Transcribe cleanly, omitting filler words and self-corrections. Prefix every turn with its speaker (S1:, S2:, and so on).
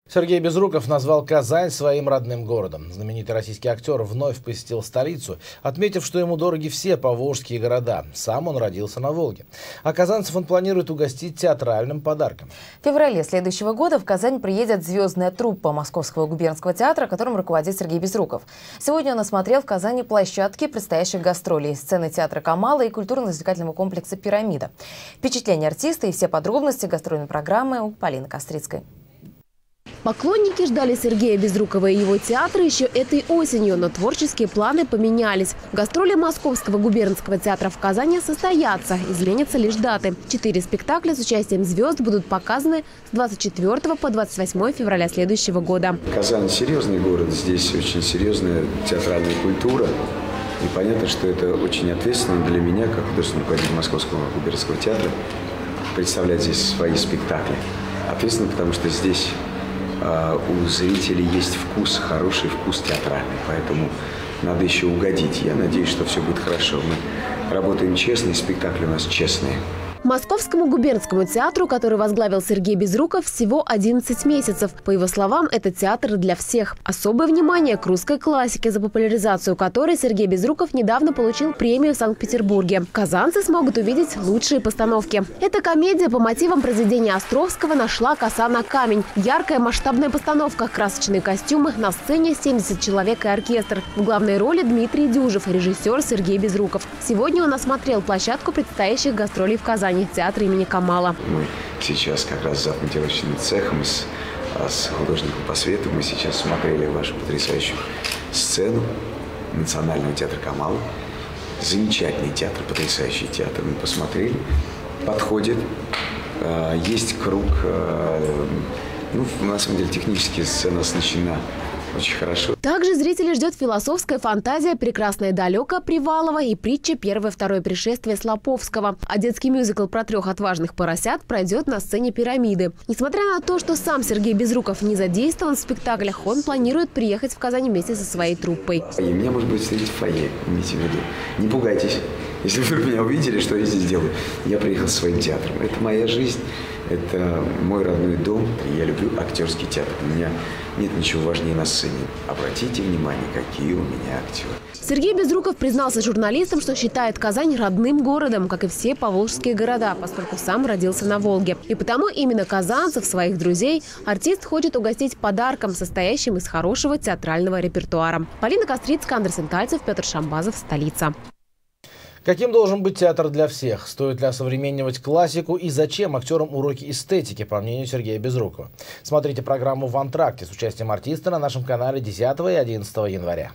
S1: Сергей Безруков назвал Казань своим родным городом. Знаменитый российский актер вновь посетил столицу, отметив, что ему дороги все поволжские города. Сам он родился на Волге. А казанцев он планирует угостить театральным подарком.
S2: В феврале следующего года в Казань приедет звездная труппа Московского губернского театра, которым руководит Сергей Безруков. Сегодня он осмотрел в Казани площадки предстоящих гастролей, сцены театра Камала и культурно-развлекательного комплекса «Пирамида». Впечатления артиста и все подробности гастрольной программы у Полины Кострицкой.
S3: Поклонники ждали Сергея Безрукова и его театра еще этой осенью, но творческие планы поменялись. Гастроли Московского губернского театра в Казани состоятся, изменятся лишь даты. 4 спектакля с участием звезд будут показаны с 24 по 28 февраля следующего года.
S4: Казань – серьезный город, здесь очень серьезная театральная культура. И понятно, что это очень ответственно для меня, как художественный руководитель Московского губернского театра, представлять здесь свои спектакли. Ответственно, потому что здесь у зрителей есть вкус, хороший вкус театральный, поэтому надо еще угодить. Я надеюсь, что все будет хорошо. Мы работаем честно, и спектакли у нас честные.
S3: Московскому губернскому театру, который возглавил Сергей Безруков, всего 11 месяцев. По его словам, это театр для всех. Особое внимание к русской классике, за популяризацию которой Сергей Безруков недавно получил премию в Санкт-Петербурге. Казанцы смогут увидеть лучшие постановки. Эта комедия по мотивам произведения Островского «Нашла коса на камень». Яркая масштабная постановка, красочные костюмы, на сцене 70 человек и оркестр. В главной роли Дмитрий Дюжев, режиссер Сергей Безруков. Сегодня он осмотрел площадку предстоящих гастролей в Казани. Театра имени Камала.
S4: Мы сейчас как раз с монтировочным цехом, с художником по свету, мы сейчас смотрели вашу потрясающую сцену Национального театра Камала. Замечательный театр, потрясающий театр. Мы посмотрели, подходит, есть круг. На самом деле технически сцена оснащена очень хорошо.
S3: Также зрителей ждет философская фантазия «Прекрасное далеко» Привалова и притча «Первое-второе пришествие» Слоповского. А детский мюзикл про 3 отважных поросят пройдет на сцене «Пирамиды». Несмотря на то, что сам Сергей Безруков не задействован в спектаклях, он планирует приехать в Казань вместе со своей труппой.
S4: И меня, может быть, встретить в фойе, имейте в виду. Не пугайтесь. Если вы меня увидели, что я здесь делаю? Я приехал со своим театром. Это моя жизнь, это мой родной дом. Я люблю актерский театр. У меня нет ничего важнее на сцене. Обратите внимание, какие у меня актеры.
S3: Сергей Безруков признался журналистам, что считает Казань родным городом, как и все поволжские города, поскольку сам родился на Волге. И потому именно казанцев, своих друзей, артист хочет угостить подарком, состоящим из хорошего театрального репертуара. Полина Кострицкая, Андрей Сенкальцев, Петр Шамбазов, столица.
S1: Каким должен быть театр для всех? Стоит ли осовременивать классику? И зачем актерам уроки эстетики, по мнению Сергея Безрукова? Смотрите программу «В антракте» с участием артиста на нашем канале 10 и 11 января.